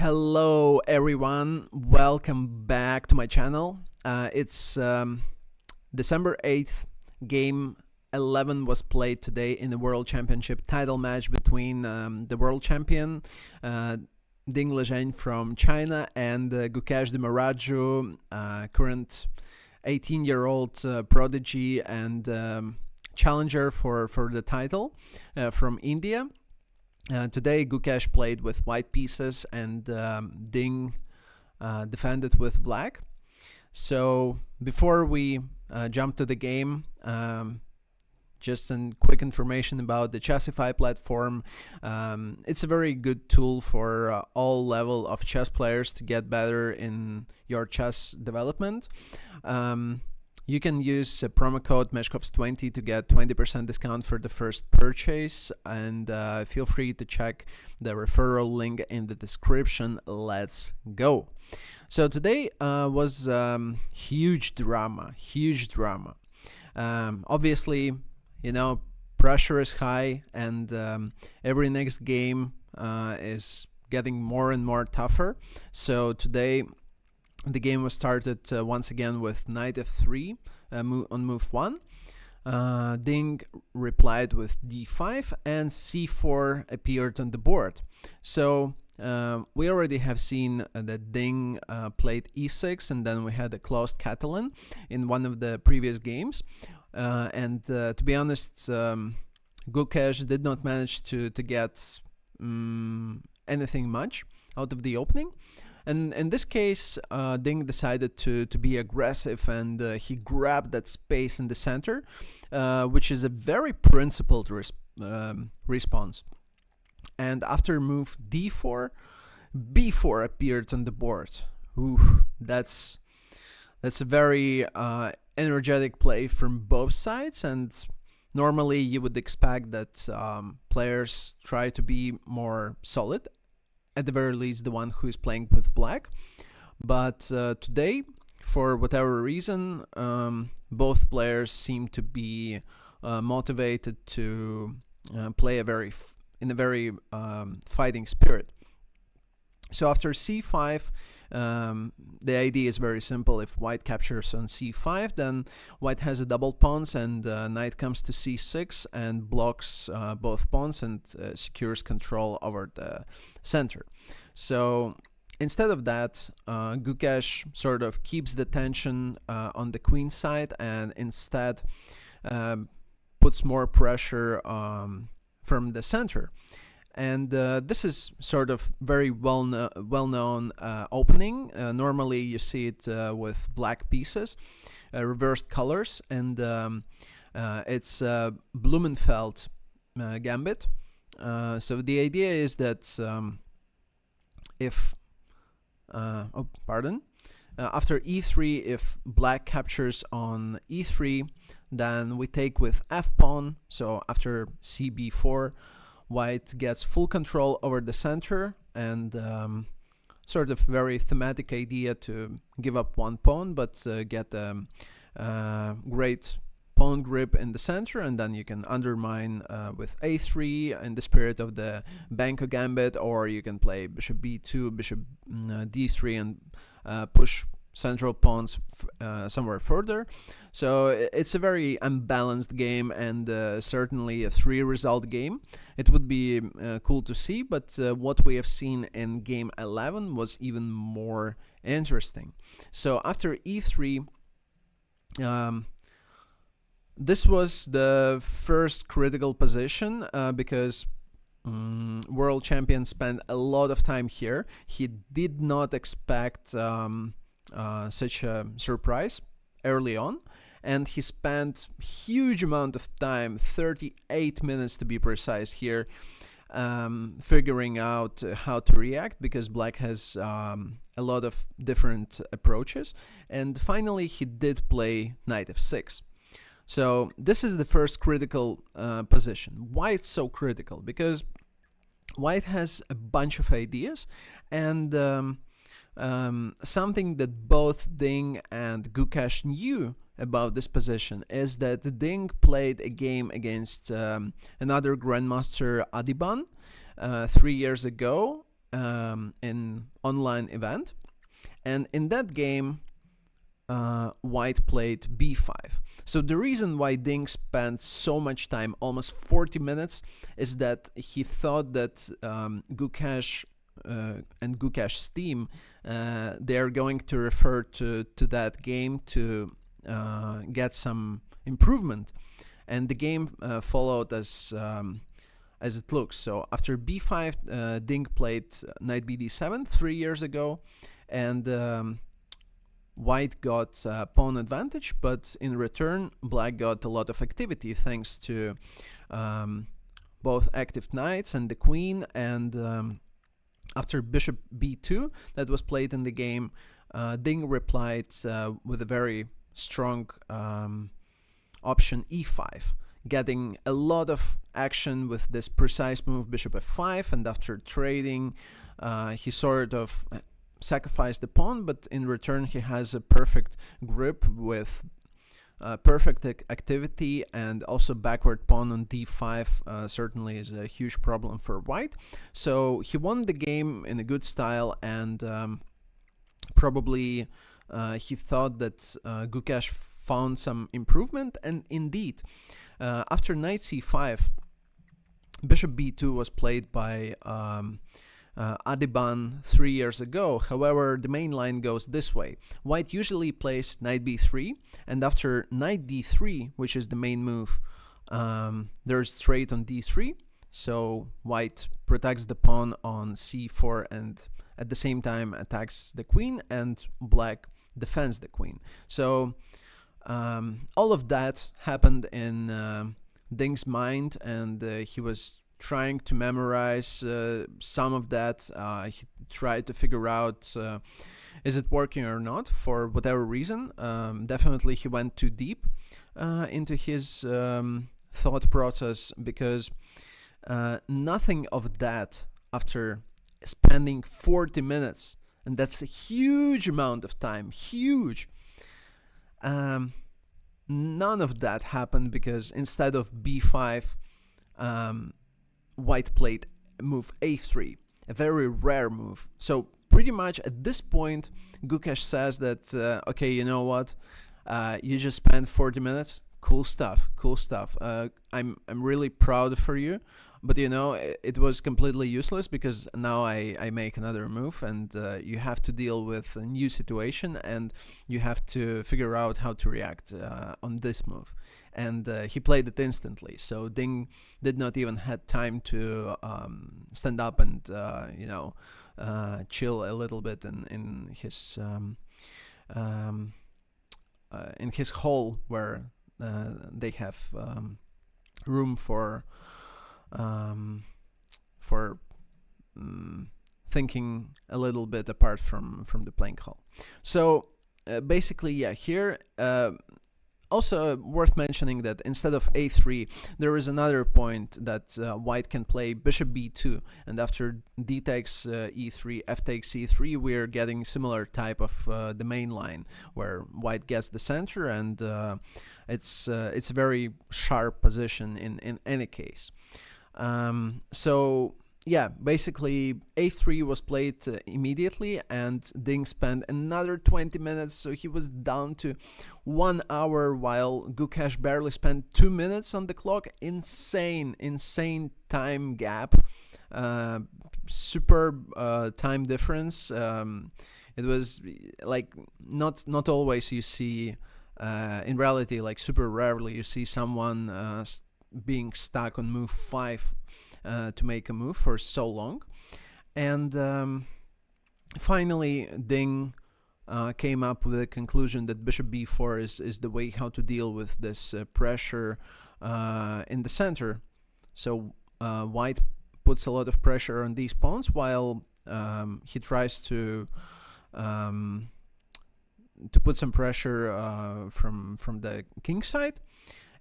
Hello everyone, welcome back to my channel. It's December 8th, game 11 was played today in the World Championship title match between the world champion Ding Lezheng from China and Gukesh de Maraju, current 18-year-old prodigy and challenger for the title from India. Today Gukesh played with white pieces and Ding defended with black. So before we jump to the game, just some quick information about the Chessify platform. It's a very good tool for all level of chess players to get better in your chess development. You can use promo code MESHKOVS20 to get 20% discount for the first purchase, and feel free to check the referral link in the description. Let's go. So today was huge drama. Obviously, you know, pressure is high, and every next game is getting more and more tougher. So today the game was started once again with knight f3 on move 1. Ding replied with d5 and c4 appeared on the board. So we already have seen that Ding played e6, and then we had a closed Catalan in one of the previous games. To be honest, Gukesh did not manage to get anything much out of the opening. And in this case, Ding decided to be aggressive, and he grabbed that space in the center, which is a very principled response. And after move d4, b4 appeared on the board. Ooh, that's a very energetic play from both sides, and normally you would expect that players try to be more solid, at the very least the one who is playing with black. But today, for whatever reason, both players seem to be motivated to play in a very fighting spirit. So after c5, the idea is very simple. If white captures on c5, then white has a double pawns, and knight comes to c6 and blocks both pawns and secures control over the center. So instead of that, Gukesh sort of keeps the tension on the queen side, and instead puts more pressure from the center. And this is sort of very well-known opening. Normally you see it with black pieces, reversed colors, and it's Blumenfeld gambit. So the idea is that after e3, if black captures on e3, then we take with f-pawn. So after cb4, white gets full control over the center, and sort of very thematic idea to give up one pawn, but get a great pawn grip in the center, and then you can undermine with a3 in the spirit of the Banco gambit, or you can play bishop b2, bishop d3, and push central pawns somewhere further. So it's a very unbalanced game, and certainly a 3-result game. It would be cool to see, but what we have seen in game 11 was even more interesting. So after e3, this was the first critical position because world champion spent a lot of time here. He did not expect such a surprise early on, and he spent huge amount of time, 38 minutes to be precise here, figuring out how to react, because black has a lot of different approaches. And finally he did play knight f6. So this is the first critical position. Why it's so critical? Because white has a bunch of ideas, and something that both Ding and Gukesh knew about this position is that Ding played a game against another grandmaster, Adiban, 3 years ago, in online event, and in that game, White played b5. So the reason why Ding spent so much time, almost 40 minutes, is that he thought that Gukesh and Gukesh's team, they're going to refer to that game to get some improvement, and the game followed as it looks. So after b5, Ding played knight bd7 3 years ago, and White got pawn advantage, but in return, Black got a lot of activity thanks to both active knights and the queen. And after bishop b2 that was played in the game, Ding replied with a very strong option e5, getting a lot of action with this precise move bishop f5, and after trading, he sort of sacrifice the pawn, but in return he has a perfect grip with perfect activity, and also backward pawn on d5 certainly is a huge problem for White. So he won the game in a good style, and probably he thought that Gukesh found some improvement, and indeed, after knight c5, bishop b2 was played by Adiban 3 years ago. However, the main line goes this way. White usually plays knight b3, and after knight d3, which is the main move, there's trade on d3, so White protects the pawn on c4 and at the same time attacks the queen, and Black defends the queen. So all of that happened in Ding's mind, and he was trying to memorize some of that. He tried to figure out is it working or not for whatever reason. Definitely he went too deep into his thought process, because nothing of that after spending 40 minutes, and that's a huge amount of time, huge. None of that happened because instead of b5, White played move a3, a very rare move. So pretty much at this point, Gukesh says that, okay, you know what, you just spent 40 minutes, cool stuff. I'm really proud for you, but you know, it was completely useless because now I make another move, and you have to deal with a new situation, and you have to figure out how to react on this move. And he played it instantly, so Ding did not even had time to stand up and chill a little bit in his hall where they have room for thinking a little bit apart from the playing hall. So basically, yeah, here also worth mentioning that instead of a3, there is another point that White can play bishop b2, and after d takes e3, f takes e3, we're getting similar type of the main line where White gets the center, and it's a very sharp position in any case. So yeah, basically a3 was played immediately, and Ding spent another 20 minutes, so he was down to 1 hour, while Gukesh barely spent 2 minutes on the clock. Insane time gap. Superb time difference. It was like not always you see, in reality, like super rarely you see someone being stuck on move 5 to make a move for so long. And finally, Ding came up with a conclusion that bishop b4 is the way how to deal with this pressure in the center. So White puts a lot of pressure on these pawns, while he tries to put some pressure from the king side.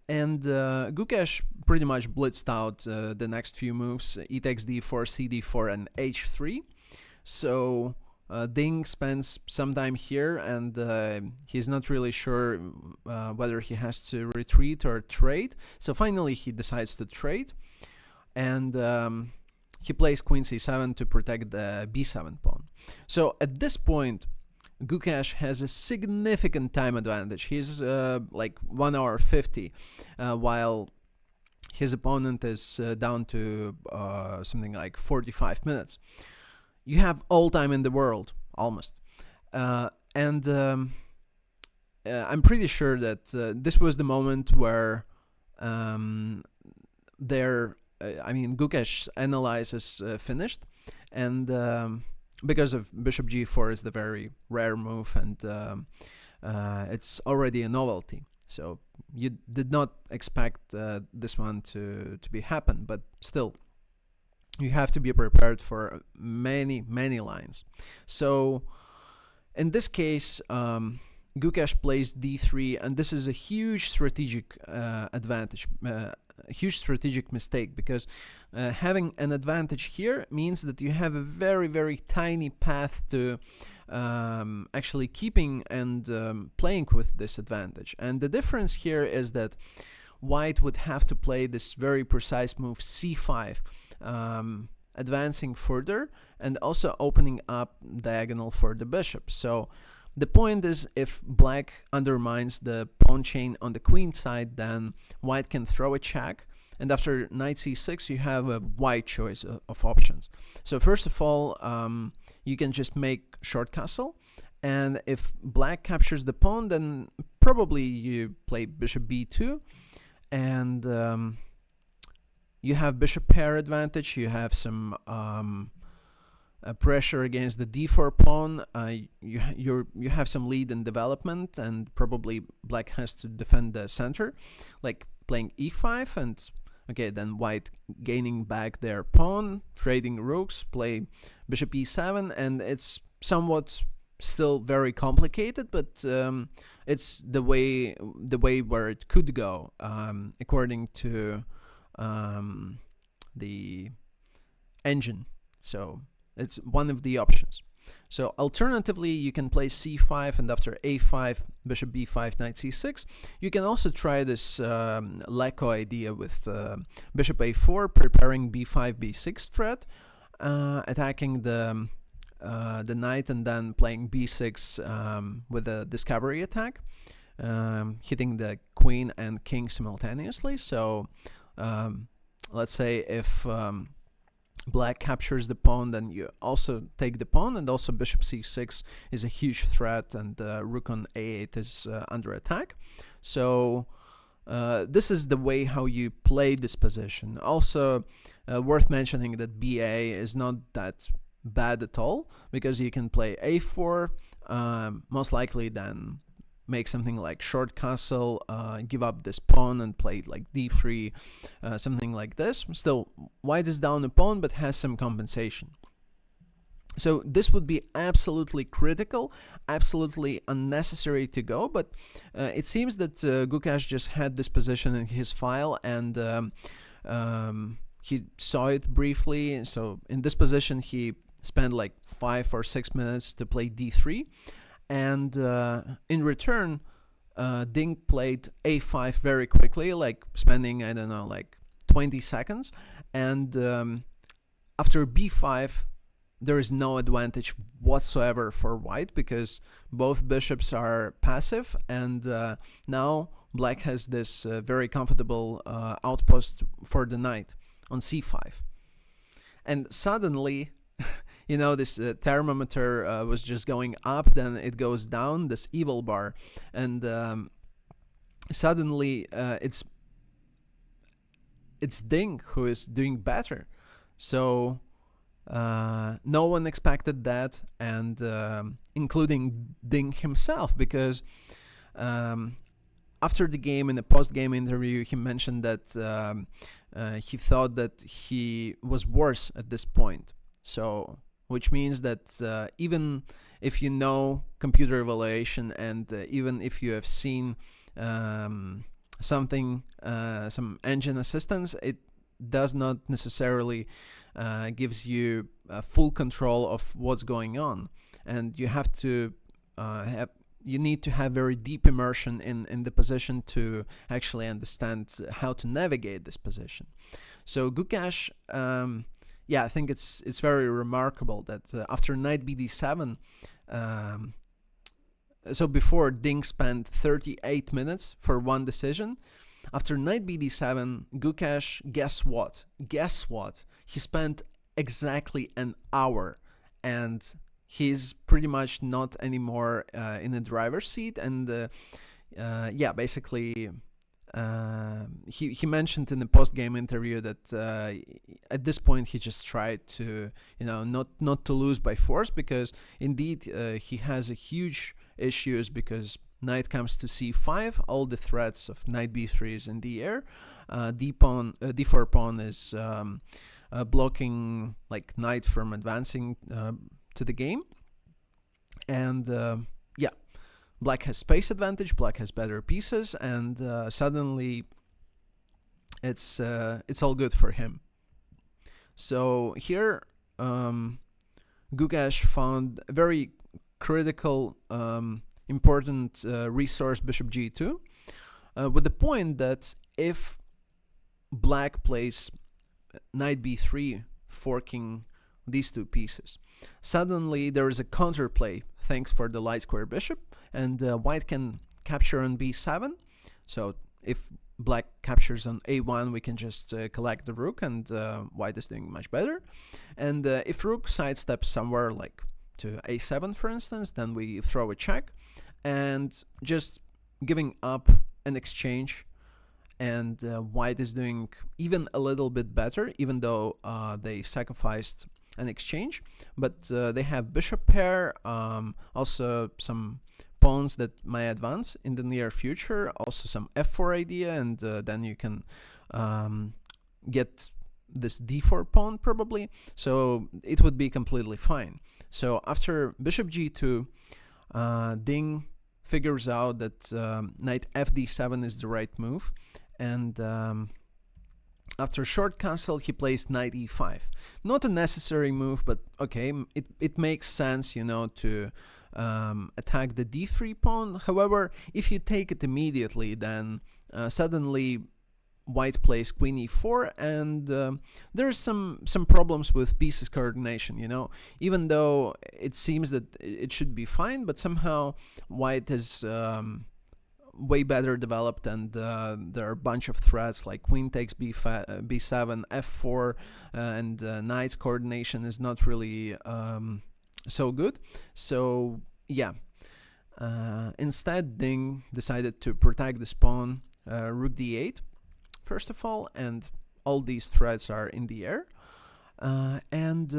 And Gukesh pretty much blitzed out the next few moves: e takes d4, cd4, and h3. So Ding spends some time here, and he's not really sure whether he has to retreat or trade. So finally he decides to trade, and he plays queen c7 to protect the b7 pawn. So at this point, Gukesh has a significant time advantage. He's like 1 hour 50, while his opponent is down to something like 45 minutes. You have all time in the world, almost. And I'm pretty sure that this was the moment where Gukesh's analysis finished, and because of bishop g4 is the very rare move, and it's already a novelty. So you did not expect this one to be happen, but still, you have to be prepared for many lines. So in this case, Gukesh plays d3, and this is a huge strategic advantage, a huge strategic mistake, because having an advantage here means that you have a very tiny path to actually keeping and playing with this advantage. And the difference here is that White would have to play this very precise move c5, advancing further and also opening up diagonal for the bishop. So the point is, if Black undermines the pawn chain on the queen side, then White can throw a check, and after knight c6 you have a wide choice of options. So first of all, you can just make short castle, and if Black captures the pawn, then probably you play bishop b2, and you have bishop pair advantage, you have some pressure against the d4 pawn, you have some lead in development, and probably Black has to defend the center, like playing e5, and okay, then White gaining back their pawn, trading rooks, play bishop e7, and it's somewhat still very complicated, but it's the way where it could go, according to the engine. So it's one of the options. So alternatively, you can play c5, and after a5, bishop b5, knight c6. You can also try this Lecco idea with bishop a4, preparing b5, b6 threat, attacking the knight, and then playing b6 with a discovery attack, hitting the queen and king simultaneously. So let's say if Black captures the pawn, then you also take the pawn, and also bishop c6 is a huge threat, and rook on a8 is under attack. So this is the way how you play this position. Also worth mentioning that ba is not that bad at all, because you can play a4, most likely then make something like short castle, give up this pawn and play like d3, something like this. Still, White is down a pawn, but has some compensation. So this would be absolutely critical, absolutely unnecessary to go, but it seems that Gukesh just had this position in his file, and he saw it briefly. So in this position, he spent like 5 or 6 minutes to play d3. And in return, Ding played a5 very quickly, like spending, I don't know, like 20 seconds. And after b5, there is no advantage whatsoever for White, because both bishops are passive, and now Black has this very comfortable outpost for the knight on c5. And suddenly, you know, this thermometer was just going up, then it goes down, this evil bar, and suddenly it's Ding who is doing better. So no one expected that, and including Ding himself, because after the game, in a post-game interview, he mentioned that he thought that he was worse at this point. So which means that even if you know computer evaluation, and even if you have seen something, some engine assistance, it does not necessarily gives you full control of what's going on, and you have to you need to have very deep immersion in the position to actually understand how to navigate this position. So Gukesh yeah, I think it's very remarkable that after knight bd7, so before Ding spent 38 minutes for one decision. After knight bd7, Gukesh, guess what? Guess what? He spent exactly an hour, and he's pretty much not anymore in the driver's seat. And yeah, basically, he mentioned in the post-game interview that at this point he just tried to, not to lose by force, because indeed he has a huge issues because knight comes to c5, all the threats of knight b3 is in the air, d4 pawn is blocking like knight from advancing to the game, and yeah, black has space advantage, black has better pieces, and suddenly it's all good for him. So here Gukesh found a very critical important resource, bishop g2, with the point that if black plays knight b3, forking these two pieces, suddenly there is a counterplay thanks for the light square bishop, and white can capture on b7. So if black captures on a1, we can just collect the rook, and white is doing much better. And if rook sidesteps somewhere like to a7, for instance, then we throw a check, and just giving up an exchange, and white is doing even a little bit better, even though they sacrificed an exchange. But they have bishop pair, also some pawns that may advance in the near future, also some f4 idea, and then you can get this d4 pawn probably, so it would be completely fine. So after bishop g2, Ding figures out that knight fd7 is the right move, and after short castle he plays knight e5. Not a necessary move, but okay, it makes sense, to attack the d3 pawn. However, if you take it immediately, then suddenly white plays queen e4, and there's some problems with pieces coordination, even though it seems that it should be fine, but somehow white is way better developed, and there are a bunch of threats like queen takes b7, f4, and knight's coordination is not really so good. So yeah, instead Ding decided to protect this pawn, rook d8 first of all, and all these threats are in the air. And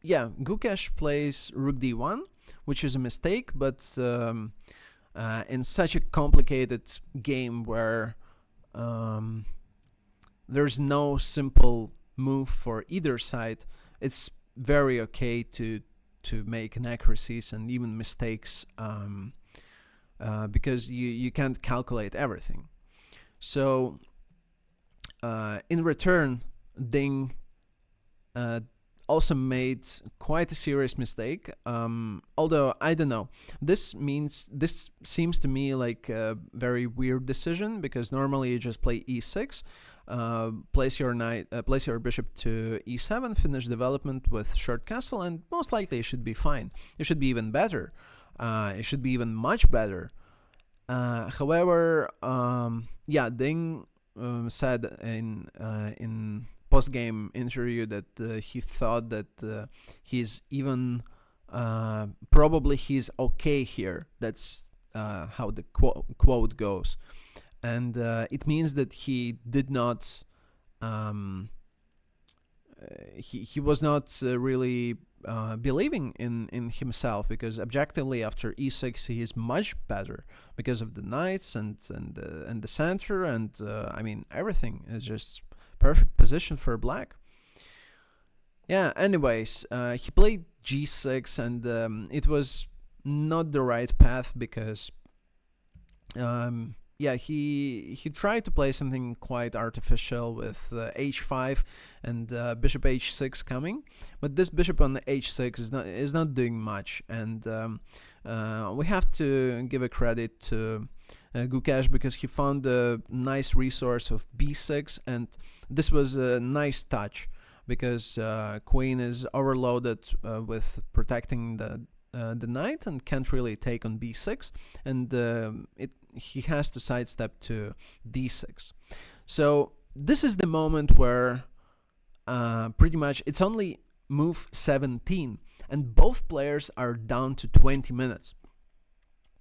yeah, Gukesh plays rook d1, which is a mistake, but in such a complicated game where there's no simple move for either side, it's very okay to make inaccuracies and even mistakes, because you can't calculate everything. So in return, Ding also made quite a serious mistake, although I don't know, this seems to me like a very weird decision, because normally you just play e6, place your bishop to e7, finish development with short castle, and most likely it should be fine. It should be even better. It should be even much better. However, yeah, Ding said in post-game interview that he thought that he's even probably he's okay here. That's how the quote goes, and it means that he did not he was not really believing in himself, because objectively after e6 he is much better because of the knights and the center, and I mean everything is just perfect position for black. Yeah, anyways, he played g6, and it was not the right path, because yeah, he tried to play something quite artificial with h5 and bishop h6 coming, but this bishop on h6 is not doing much, and we have to give a credit to Gukesh, because he found a nice resource of b6, and this was a nice touch because queen is overloaded with protecting the knight and can't really take on b6, and he has to sidestep to d6. So this is the moment where pretty much it's only move 17, and both players are down to 20 minutes.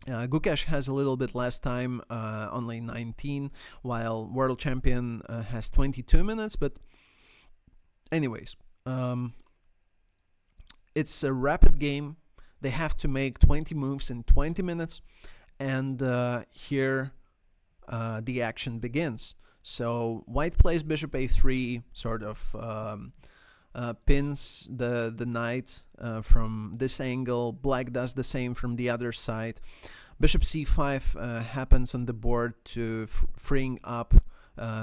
Gukesh has a little bit less time, only 19, while world champion has 22 minutes. But anyways, it's a rapid game. They have to make 20 moves in 20 minutes, and here the action begins. So white plays bishop a3, sort of pins the knight from this angle. Black does the same from the other side. Bishop c5 happens on the board to freeing up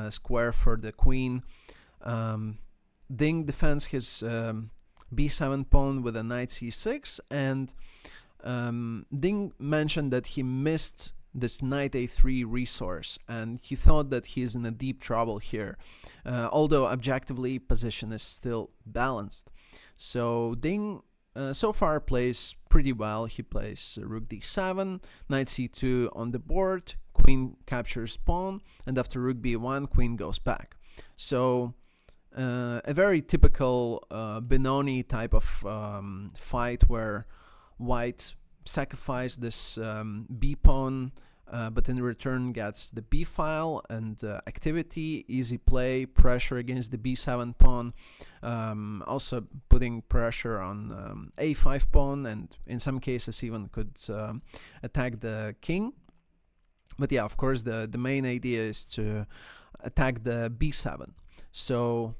square for the queen. Ding defends his b7 pawn with a knight c6, and Ding mentioned that he missed this knight a3 resource, and he thought that he's in a deep trouble here, although objectively position is still balanced. So Ding so far plays pretty well. He plays rook d7, knight c2 on the board, queen captures pawn, and after rook b1 queen goes back. So a very typical Benoni type of fight where white sacrifice this b pawn, but in return gets the b file and activity, easy play, pressure against the b7 pawn, also putting pressure on a5 pawn, and in some cases even could attack the king. But yeah, of course the main idea is to attack the b7. So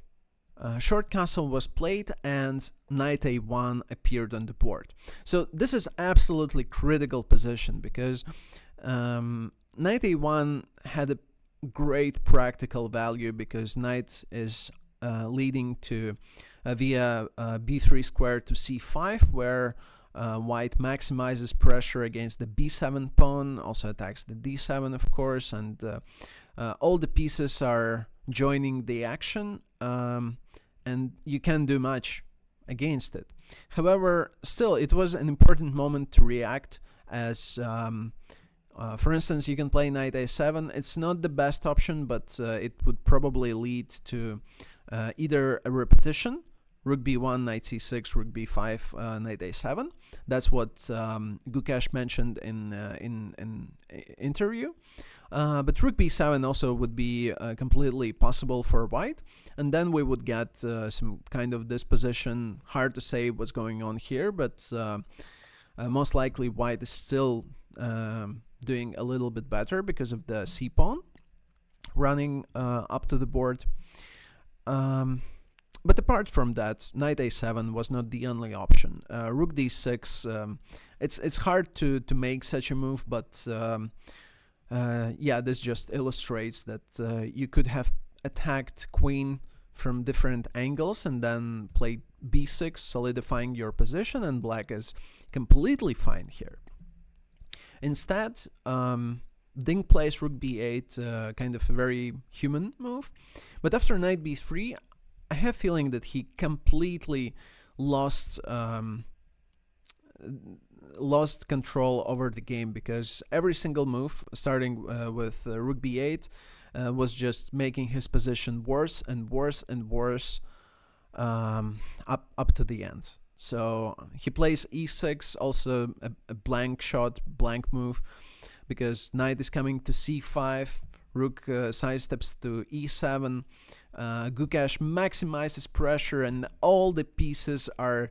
short castle was played and knight a1 appeared on the board. So this is absolutely critical position, because knight a1 had a great practical value, because knight is leading to via b3 square to c5, where white maximizes pressure against the b7 pawn, also attacks the d7 of course, and all the pieces are joining the action, and you can't do much against it. However, still it was an important moment to react, as for instance, you can play knight a7. It's not the best option, but it would probably lead to either a repetition, rook b1, knight c6, rook b5, knight a7. That's what Gukesh mentioned in interview. But rook b7 also would be completely possible for white, and then we would get some kind of disposition. Hard to say what's going on here, but most likely white is still doing a little bit better because of the c pawn running up to the board. But apart from that, knight a7 was not the only option. Rook d6, it's hard to make such a move, but yeah, this just illustrates that you could have attacked queen from different angles and then played b6, solidifying your position, and black is completely fine here. Instead, Ding plays rook b8, kind of a very human move, but after knight b3, I have a feeling that he completely lost control over the game, because every single move, starting with rook b8, was just making his position worse and worse and worse up to the end. So he plays e6, also a blank shot, blank move, because knight is coming to c5, rook sidesteps to e7, Gukesh maximizes pressure, and all the pieces are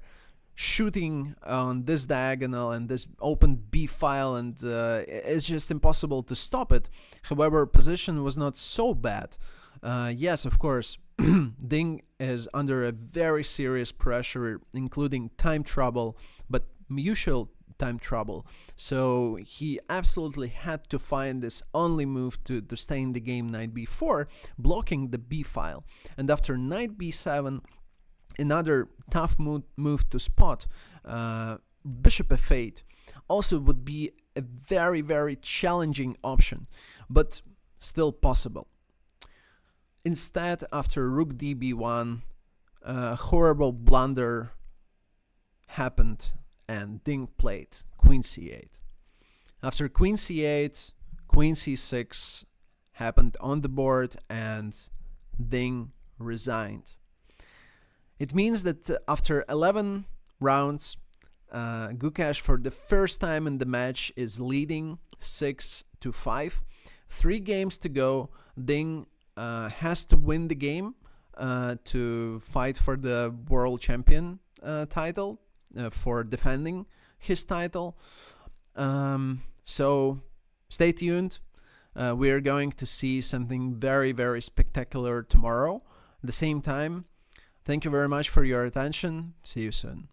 shooting on this diagonal and this open b file, and it's just impossible to stop it. However, position was not so bad. Yes, of course, Ding is under a very serious pressure, including time trouble, but mutual time trouble. So he absolutely had to find this only move to stay in the game, knight b4, blocking the b file. And after knight b7, another tough move to spot, bishop f8, also would be a very, very challenging option, but still possible. Instead, after rook db1, a horrible blunder happened and Ding played Queen c8. After Queen c8, Queen c6 happened on the board and Ding resigned. It means that after 11 rounds, Gukesh for the first time in the match is leading 6-5. 3 games to go. Ding has to win the game to fight for the world champion title, for defending his title. So stay tuned. We are going to see something very, very spectacular tomorrow. At the same time, thank you very much for your attention. See you soon.